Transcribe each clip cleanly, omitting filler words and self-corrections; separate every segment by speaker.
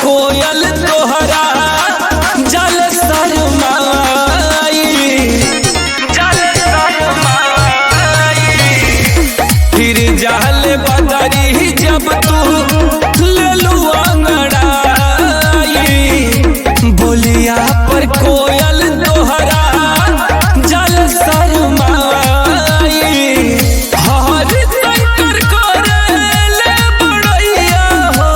Speaker 1: कोयल तोहरा जल शरमाई, फिर जाल बदरी जब तू लेलू अंगड़ाई, बोलिया पर कोयल तोहरा जल शरमाई। हर शंकर करेले बड़ैया हो,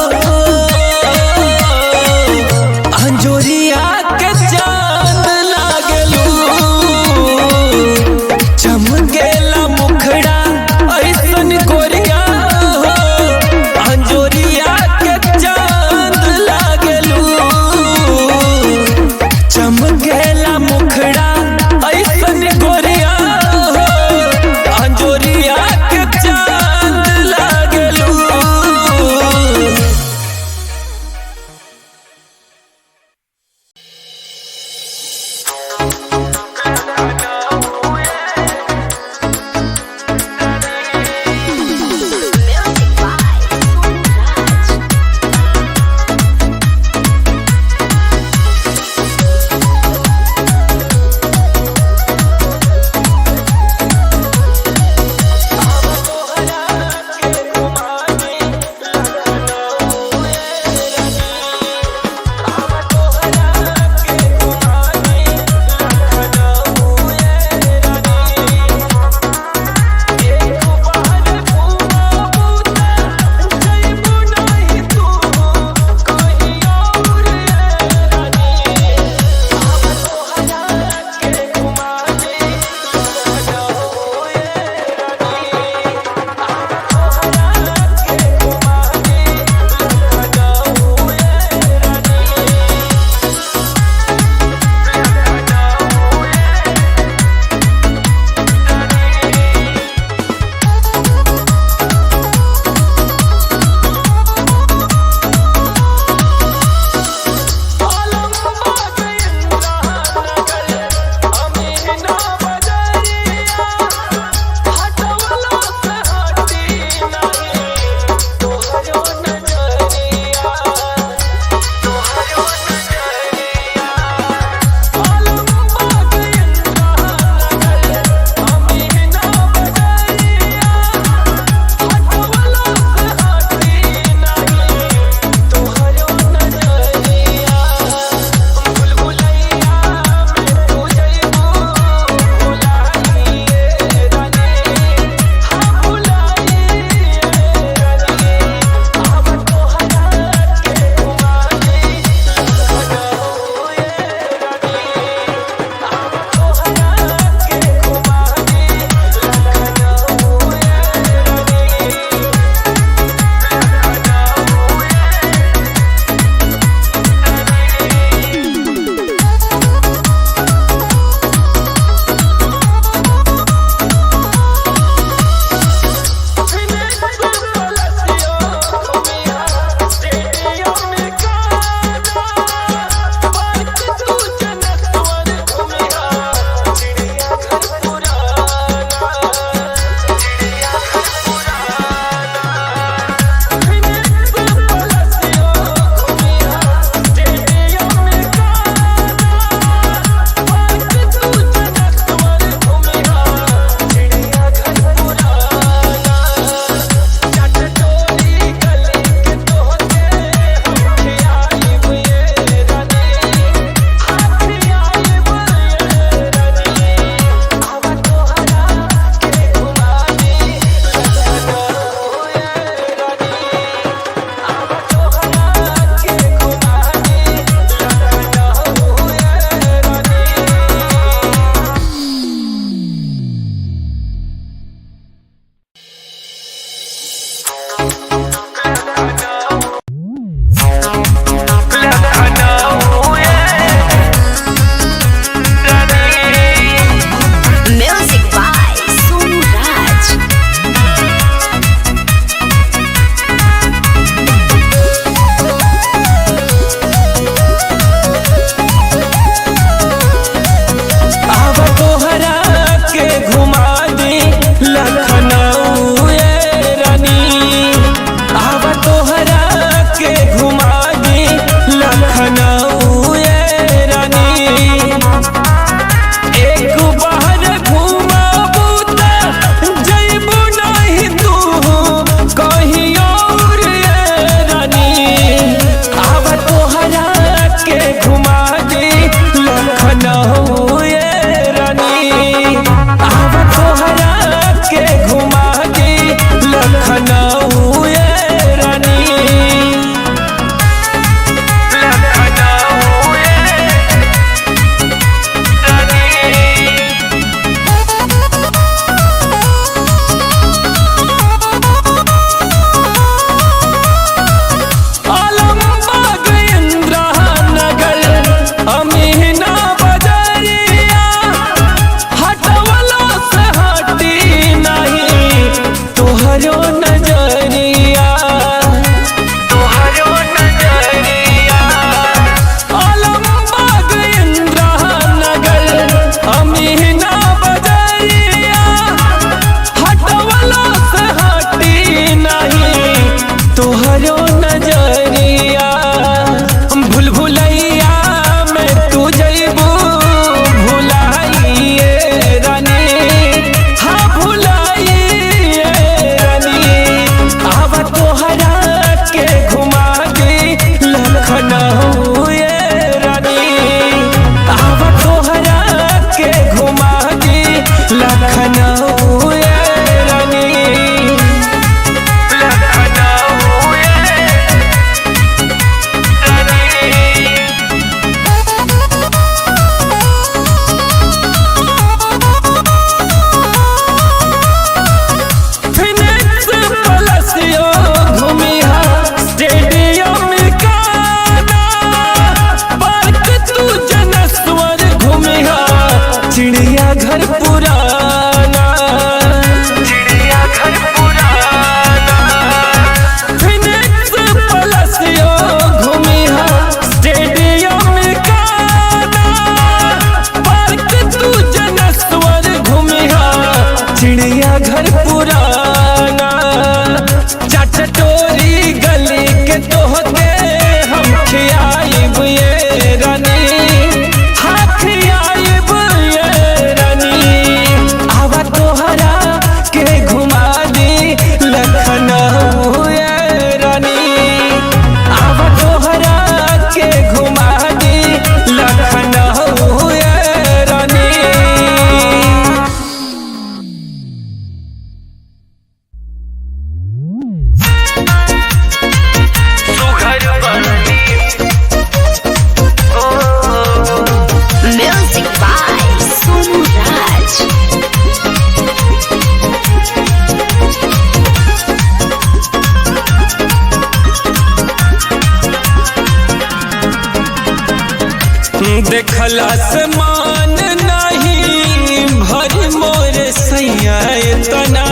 Speaker 1: देखला से मान नहीं भरी मोर सैया इतना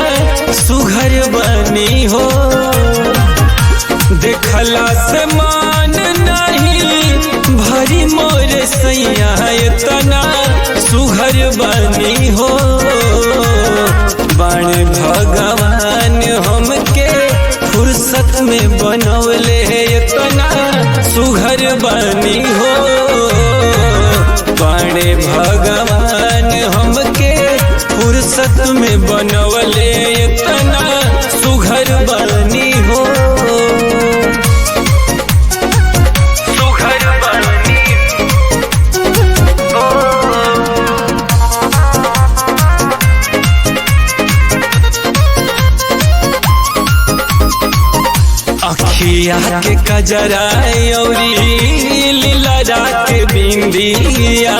Speaker 1: सुघर बनी हो। देखला से मान नहीं भरी मोर सैया इतना सुघर बनी हो। बाण भगवान हमके फुर्सत में बनौले इतना सुघर बनी हो। बाण भगवान हमके फुर्सत में बनौले इतना सुघर बनी हो। अखिया के कजरा औरी लीला के बिंदिया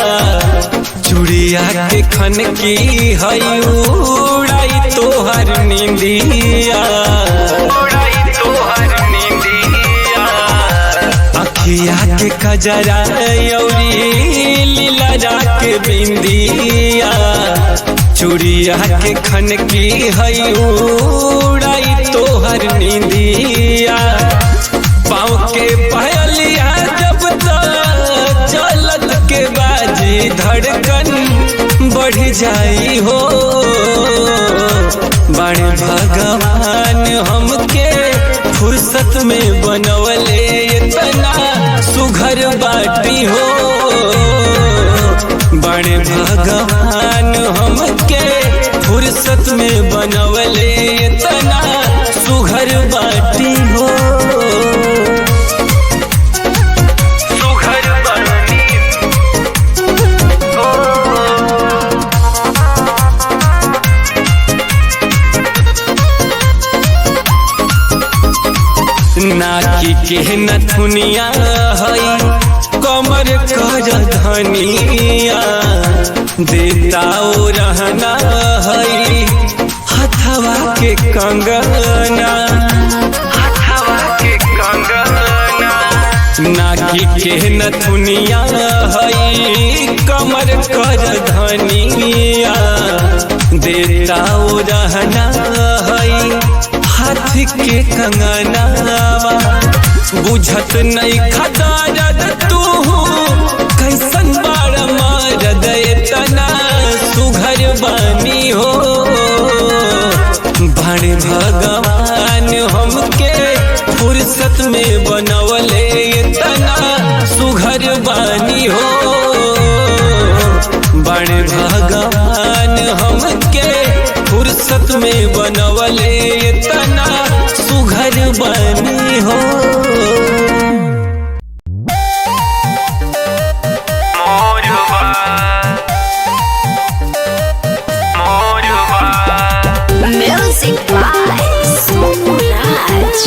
Speaker 1: चूड़िया के खन की हई उड़ाई तोहर निंदिया। अखिया के कजरा औरी लीला के बिंदिया चूड़िया के खन की हई उड़ाई तोहर निंदिया। पाँव के पहलिया जब तक चलत के बाजी धड़कन बढ़ जाई हो। बड़े भगवान हमके फुर्सत में बनवले इतना सुघर बाटी हो। बड़े भगवान हमके फुर्सत में बनवले इतना सुघर बाटी हो। सुघर बाटी हो। नाकी के नथुनिया हई कमर कर धनिया देता रहना हई हथवा के कंगना। हथवा के कंगना नाकी के नथुनिया हई कमर कर धनिया देता रहना हई हाथ के कंगनावा। बुझत नहीं खदारद तू कैसन बार मारद इतना सुघर बनी हो। बड़े भगवान हमके फुर्सत में बनवले इतना सुघर बनी हो। बड़े भगवान हमके फुर्सत में बनवले इतना सुघर बनी हो।
Speaker 2: Music by Soulage।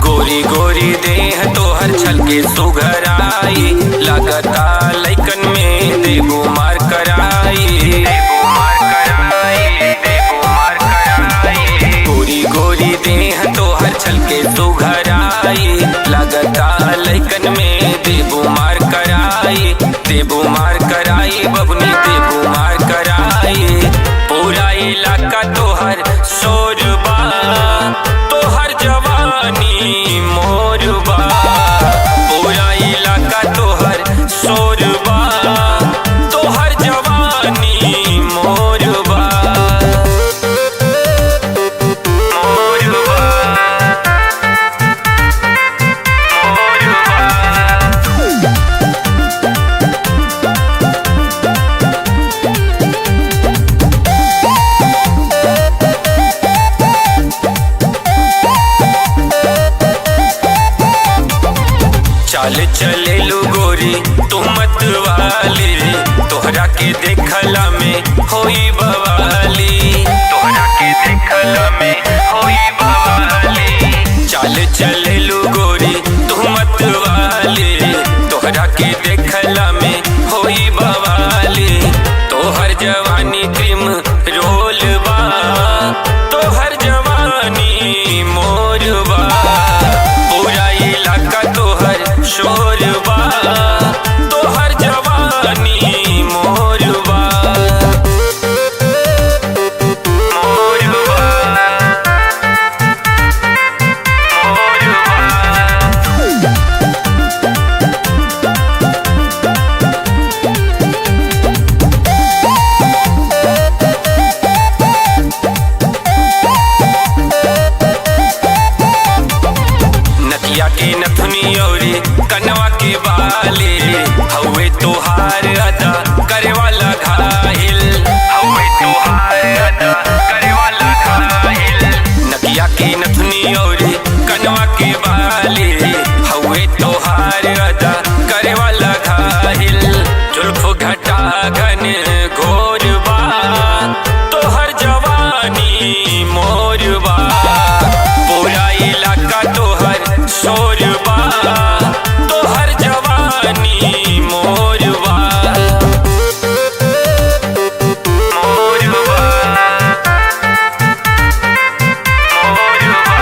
Speaker 1: गोरी गोरी देह तोहर छलके सुघर आई लगता लइकन में देबू मार कराई। गोरी गोरी देह तोहर छलके सुघर आई लगता लइकन में देबू मार कराई। देबू मार कराई बबनी देबू मार कराई। पूरा इलाका तोहर शोरबा तोहर जवानी मोरबा। पूरा इलाका तोहर शोरबा तोहर जवानी मोरबा। चाल चले लो गोरी तू मत वाली तोहरा के देखला में होई बवाली। तोहरा के देखला में होई बवाली। चाल चले लो गोरी तू मत वाली तोहरा के देखला में होई बवाली। तोहर जवानी क्रीम के नथुनी औरी कनवा के बाले हवे तोहार अदा करे वाला घायल हवे तोहार अदा करे वाला घायल नदिया के नथुनी औरी कनवा के बाले हवे तोहार अदा करे वाला घायल जुल्फ घटा घन घोर बा तोहर जवानी मोर बा पूरा इलाका तोहर शोर बा तोहर जवानी मोर बा मोर बा मोर बा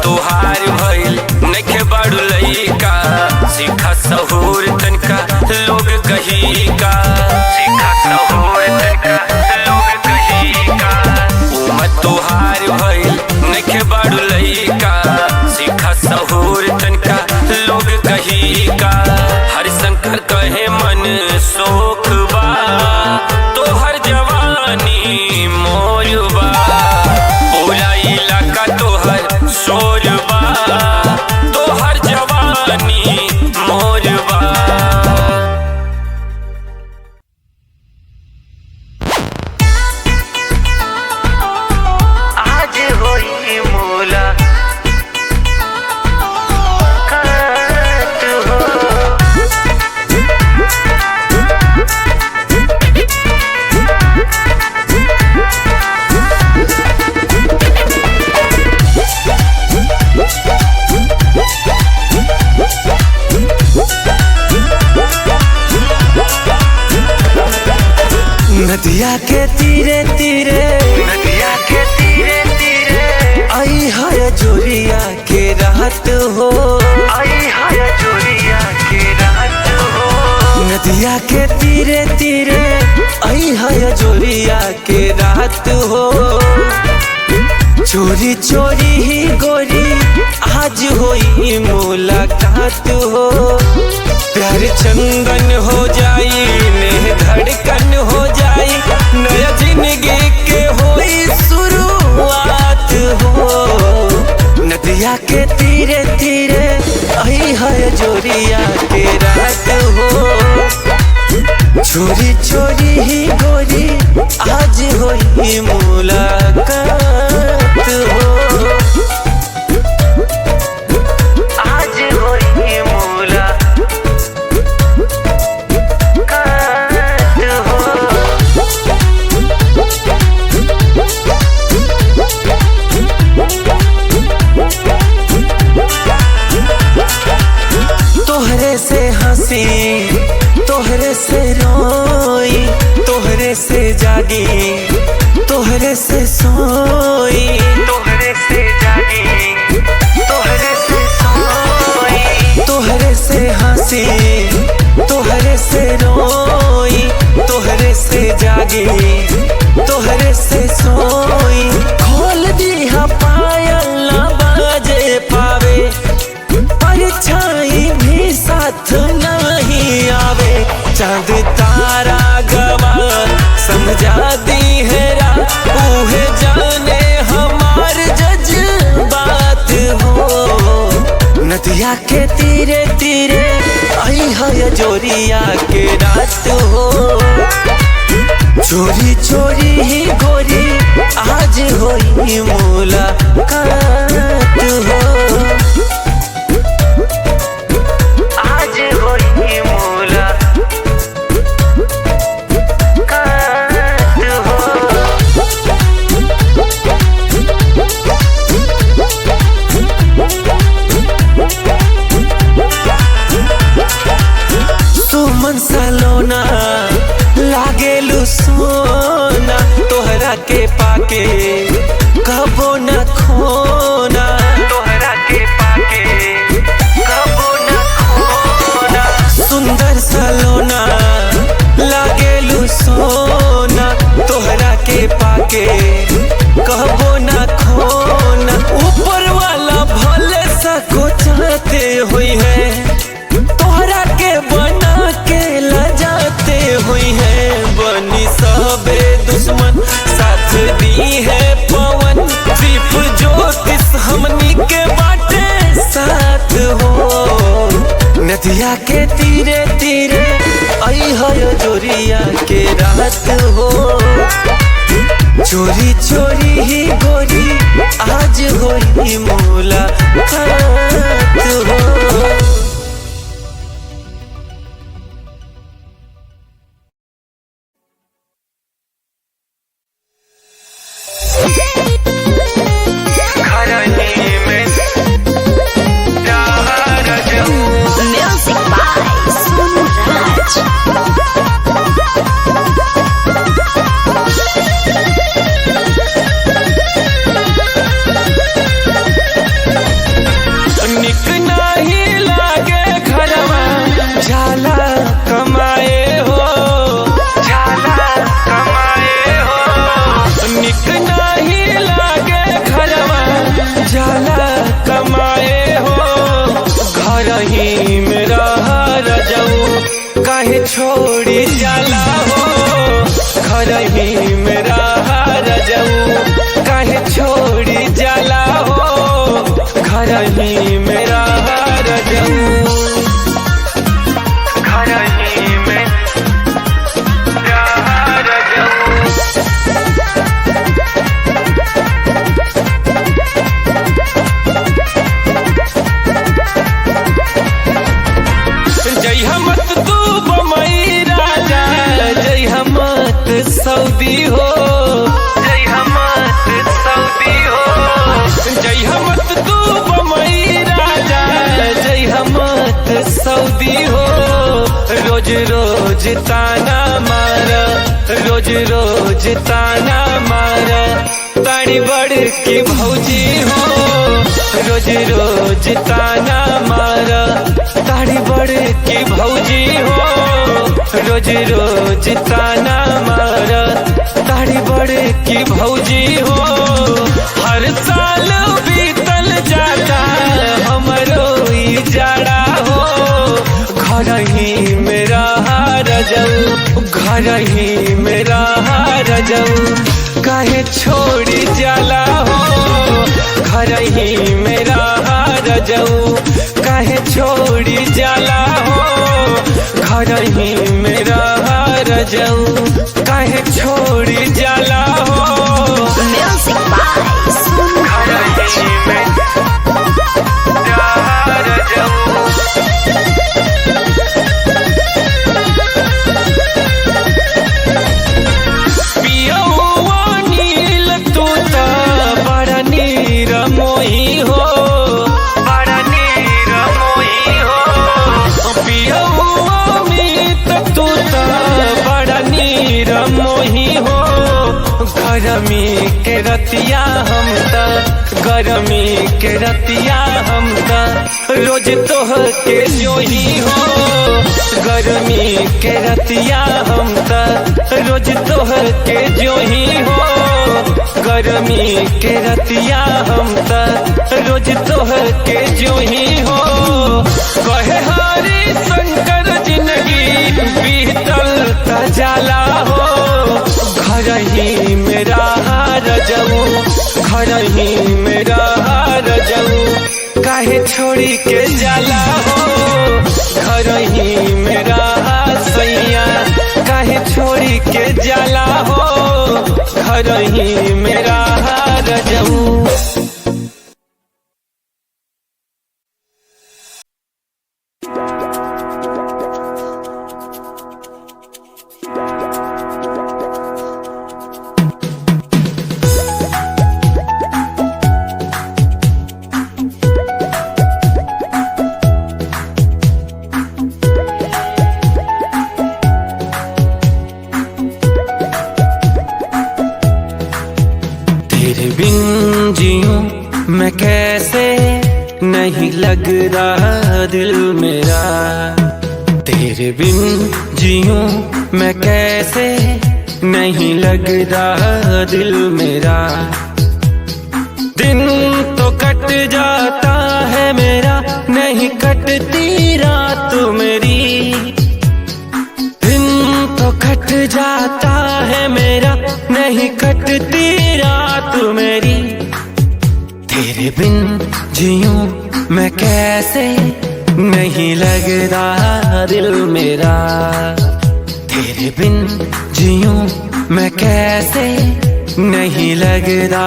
Speaker 1: तोहार भइल नखे बाड़ू लइका सीखा सहूर तनका लोग कही का सीखा सहूर तनका लोग कही का उमत तोहार भइल नखे बाड़ू लइका सीखा सहूर तनका लोग कही का हर शंकर कहे मन शोक बा तोहर जवानी मोर बा पूरा इलाका तोहर शोर बा तोहर जवानी मोर बा आज होई मोला काट हो
Speaker 3: नदिया के तीरे तीरे
Speaker 1: नदिया के तीरे तीरे
Speaker 3: आई है जोरिया के रात हो
Speaker 1: आई है जोरिया के रात हो
Speaker 3: नदिया के तीरे तीरे आई है जोरिया के रात हो चोरी चोरी ही गोरी आज होई मुलाकात हो प्यार चंदन हो जाई नेह धड़कन हो जाई नया जिंदगी के होई शुरुआत हो नदिया के तीरे तीरे आई है जोरिया के रात हो चोरी चोरी ही गोरी आज होई मुलाकात हो
Speaker 1: आज होई मुलाकात हो
Speaker 3: तोहरे से हंसी तोहरे से रोई तोहरे से जागी तोहरे से सोई
Speaker 1: तोहरे से जागी तोहरे से सोई
Speaker 3: तोहरे से हंसी तोहरे से रोई तोहरे से जागी तोहरे से सोई खोल दिया पायल ना बाजे पावे परछाई भी साथ नहीं आवे चांद तारा गवा समझा दी है रात उहे जाने हमार जज्बात हो नदिया के तीरे तीरे आई है जोरिया के रात हो चोरी चोरी ही गोरी आज होई मुलाकात हो
Speaker 1: आज होई मुलाकात हो
Speaker 3: सुमन सलोना लागेलू सोना तोहरा के पाके कबो न खोना
Speaker 1: तोहरा के पाके कबो न खोना
Speaker 3: सुंदर सलोना लागेलू सोना तोहरा के पाके कबो न खोना ऊपर वाला भले सको चाहते नदिया के तीरे तीरे आई है जोरिया के रात हो। चोरी चोरी ही गोरी आज होई मुलाकात हो।
Speaker 2: Music by Sonu Raj.
Speaker 3: निक नहीं लागे घरवा झाला कमाए हो, झाला कमाए हो। निक नहीं लागे घरवा झाला कमाए हो। घर ही में रह रजऊ काहे छोड़ी जाला हो। घर ही में रह रजऊ काहे छोड़ी जाला हो। घर ही में रह रजऊ, घर ही में रह रजऊ। जय हमत तू बमई राजा, जय हमत सऊदी हो। जय हमत सऊदी हो। जय हमत तू बमई राजा, जय हमत सऊदी हो। रोज रोज ताना मारा, रोज रोज ताना मारा ताड़ी बड़ की भौजी हो। रोज रोज ताना मारा ताड़ी बड़ की भौजी हो। रोज रोज ताना मारा ताड़ी बड़ की भौजी हो। हर साल बीतल जाता हमरो ई जाड़ा हो। घर ही में रह रजऊ, घर ही में रह रजऊ काहे छोड़ी जाला हो। घर ही में रह रजऊ काहे छोड़ी जाला हो। घर ही में रह रजऊ काहे छोड़ी जाला हो।
Speaker 2: Music by Sonu Raj.
Speaker 3: मोही हो, बड़ा नीर मोही हो। पियौआ मीत तू त बड़ा नीर मोही हो। गरमी के रतिया हम त, गरमी के रतिया हम त रोज तोह के जोही हो। गरमी के रतिया हम त रोज तोह के जोही हो। गरमी के रतिया हम त रोज तोह के जोही हो। कहे हरि शंकर जिंदगी बीतल त जाला हो। घर ही में रह रजऊ, घर ही में रह रजऊ काहे छोड़ी के जाला हो। घर ही में रह सैया काहे छोड़ी के जाला हो। घर ही में रह रजऊ। तेरे बिन जीऊं मैं कैसे, नहीं लग रहा दिल मेरा। तेरे बिन जीऊं मैं कैसे, नहीं लग रहा दिल मेरा। दिन तो कट जाता है मेरा, नहीं कटती रात मेरी। दिन तो कट जाता है मेरा, नहीं कटती रात मेरी। तेरे बिन जीऊं मैं कैसे, नहीं लगता दिल मेरा। तेरे बिन जियूं मैं कैसे, नहीं लगता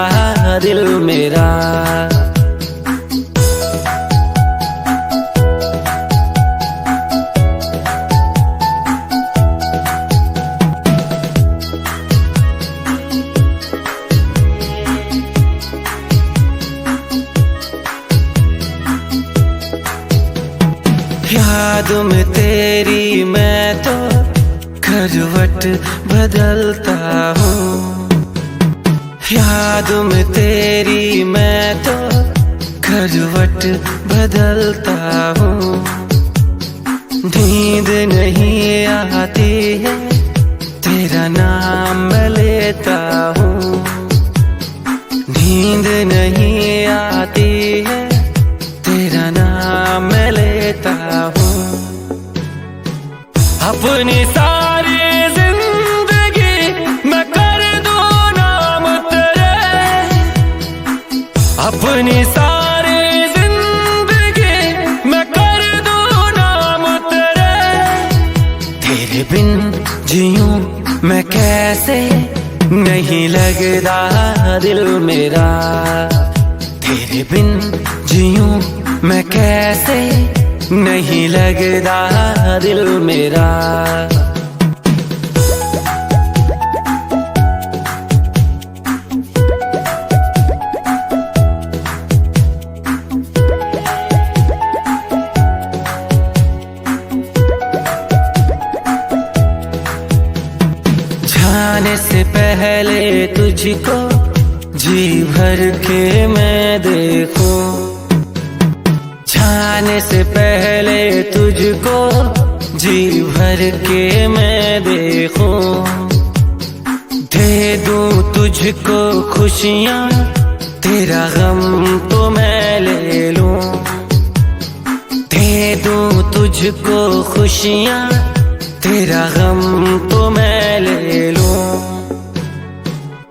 Speaker 3: दिल मेरा। याद में तेरी मैं तो करवट बदलता हूँ। याद में तेरी मैं तो करवट बदलता हूँ। नींद नहीं आती है तेरा नाम मैं लेता हूँ। नींद नहीं आती है तेरा नाम मैं लेता हूँ। अपनी सारी जिंदगी मैं कर दूं नाम तेरे। अपनी सारी जिंदगी मैं कर दूं नाम तेरे। तेरे बिन जियूं मैं कैसे, नहीं लगता दिल मेरा। तेरे बिन जियूं मैं कैसे, नहीं लगता दिल मेरा। जाने से पहले तुझको जी भर के मैं देखूं। जाने से पहले तुझको जी भर के मैं देखूं। दे दूं तुझको खुशियाँ तेरा गम तो मैं ले लूं। दे दूं तुझको खुशियाँ तेरा गम तो मैं ले लूं।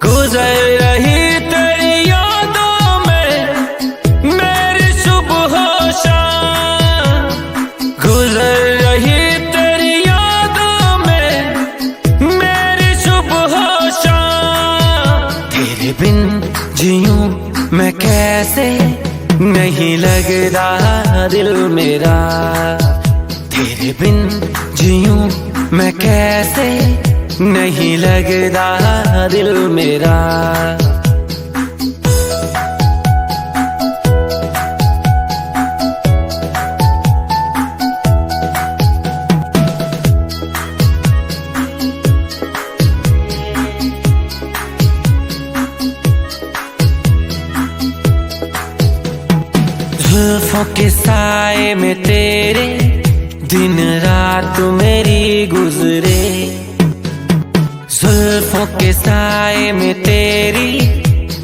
Speaker 3: गुजर रही तेरी यादों में मेरी सुबह शाम। गुजर रही तेरी यादों में मेरी सुबह शाम। तेरे बिन जियूं मैं कैसे, नहीं लगता दिल मेरा। तेरे बिन जियूं मैं कैसे, नहीं लगता दिल मेरा। जुल्फों के साए में तेरे दिन रात मेरी गुजरे। जुल्फों के साए में तेरी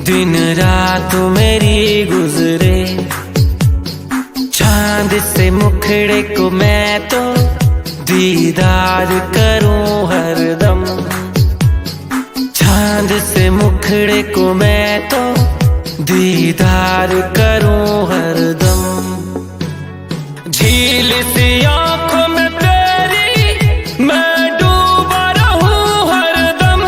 Speaker 3: दिन रात मेरी गुजरे। चांद से मुखड़े को मैं तो दीदार करूं हरदम। चांद से मुखड़े को मैं तो दीदार करूं हरदम। झील सी आंखों में तेरी मैं डूबा रहूं हरदम।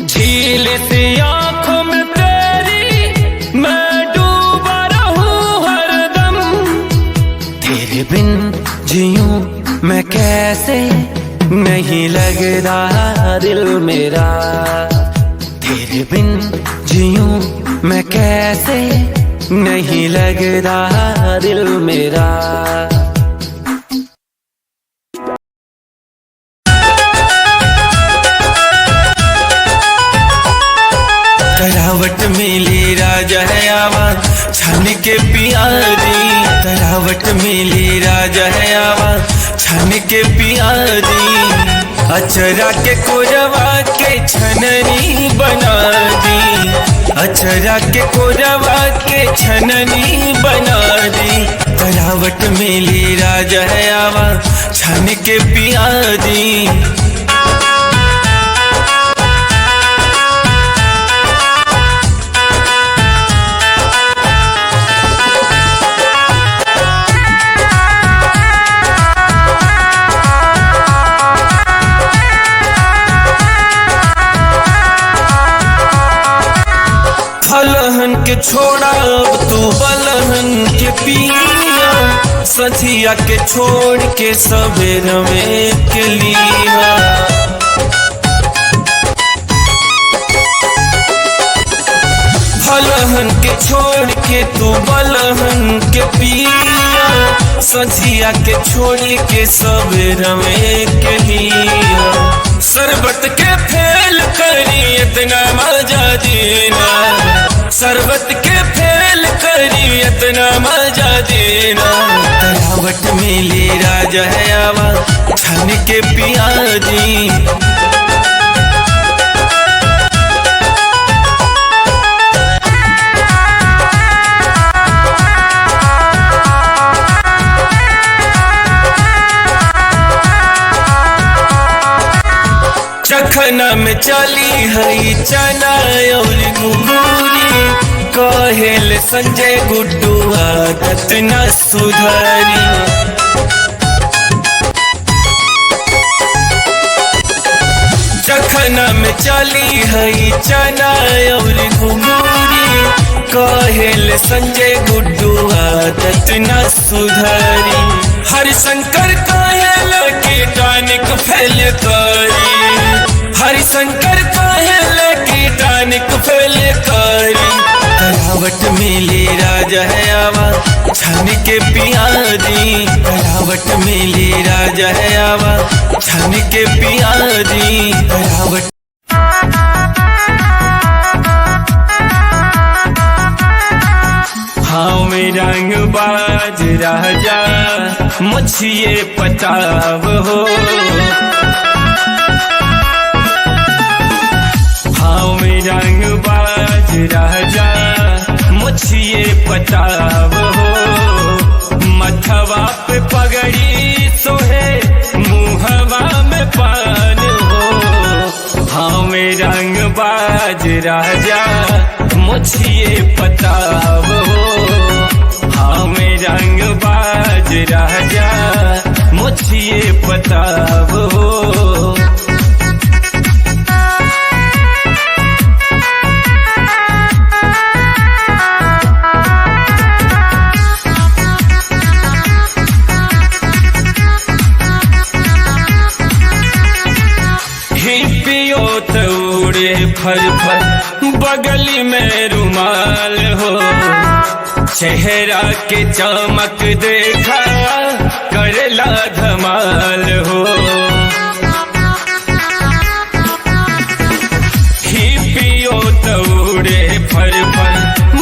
Speaker 3: झील सी आंखों में तेरी मैं डूबा रहूं हरदम। तेरे बिन जियूं मैं कैसे, नहीं लगता दिल मेरा। तेरे बिन जियूं मैं कैसे, नहीं लगता दिल मेरा। करावट मिली राजा है आवाज छन के पियारी। करावट मिली राजा है आवाज छन के पियारी। अचरा के कोरवा के छननी बना दी। अचरा के कोरवा के छननी बना दी। करावट मिली राजा है आवाज छन के पियारी। सथिया के छोड़ के सवेर में के लिया। भलहन के छोड़ के तू बलहन के पिया, सझिया के छोड़ के सवेर में के लिया। शरबत के फेल करी इतना मजा देना, शरबत के फेल करी इतना मजा देना। तरावट में ले राजा है आवा छन के पिया दी। चखना में चली हई चना और गुगुरी, कहेल संजय गुड्डू आदत न सुधारी। चखना में चली हई चना और गुगुरी, कहेल संजय गुड्डू आदत न सुधारी। हरिशंकर कहेल के टानिक फैल करी, हरिशंकर कहेल की टानिक फैल करी। तरावट में ले राजा है आवा छन के पिया दी, तरावट में ले राजा है आवा छन के पिया दी। तरावट हाँ में रंग बाज राजा मुझे पताव हो, रंग बाज राजा मुझे पताव हो। मथवा पे पगड़ी सोहे मुहवा में पान हो, हमें रंग बाज राजा मुझे पताव हो। हमें रंग बाज राजा मुझे पताव हो। फर फर बगली में रुमाल हो, चेहरा के चमक देखा करेला धमाल हो। ही पियो दौड़े फर फर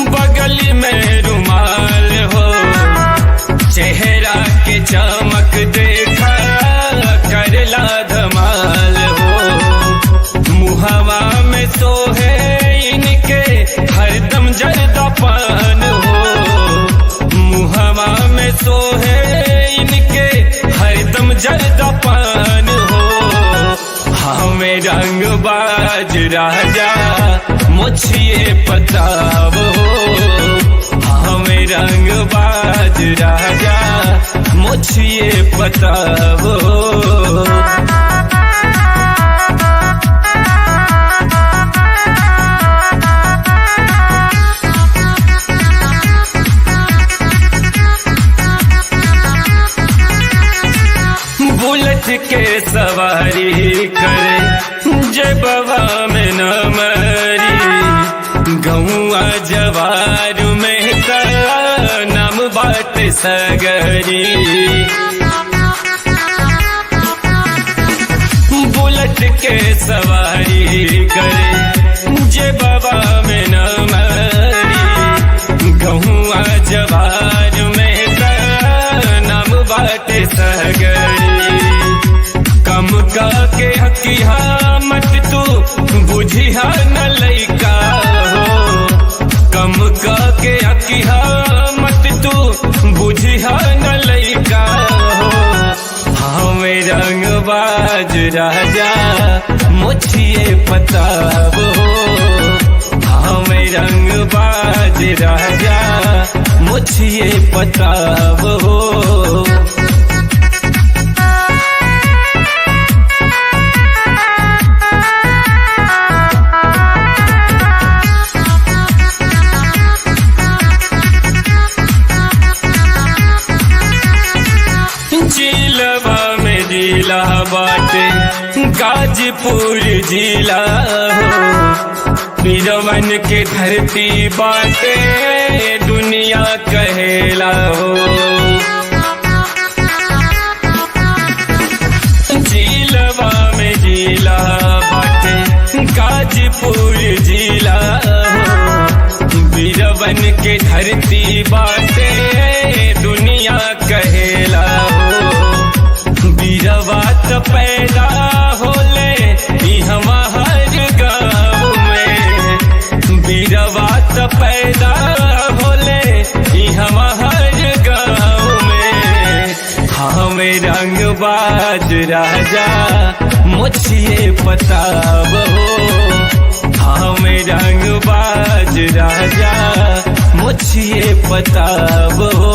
Speaker 3: बगली में रुमाल हो, चेहरा के चमक देखा करेला धमाल हो। मुहवा में सोहे इनके हरदम जर्दा पान हो, मुहवा में सोहे इनके हरदम जर्दा पान हो। हमें रंग बाज राजा मुझे पताव हो, हमें रंग बाज राजा मुझे पताव हो। बुलेट के सवारी करे जबवा में न मरी, गौआ जवार में का नाम बात सगरी। बुलेट के सवारी करे जबवा में न मरी, गौआ जवार में का नाम बात सगरी। कम का के हकिया मत तू बुझिया न लइका हो, कम का के हकिया मत तू बुझिया न लइका हो। हमें रंग बाज राजा मुझे पताव हो, हमें रंग बाज राजा मुझे पताव हो। जिला बाटे गाजीपुर जिला हो बीरवन के धरती बाटे दुनिया कहेला हो जिलवा में जिला बाटे गाजीपुर जिला हो बीरवन के धरती बाटे दुनिया कहेला हो बीरवा त पैदा होले ई हमार गाँव में बीरवा त पैदा होले ई हमार गाँव में हमें रंगबाज राजा मुझे पताब हो हमें रंगबाज राजा मुझे पताब हो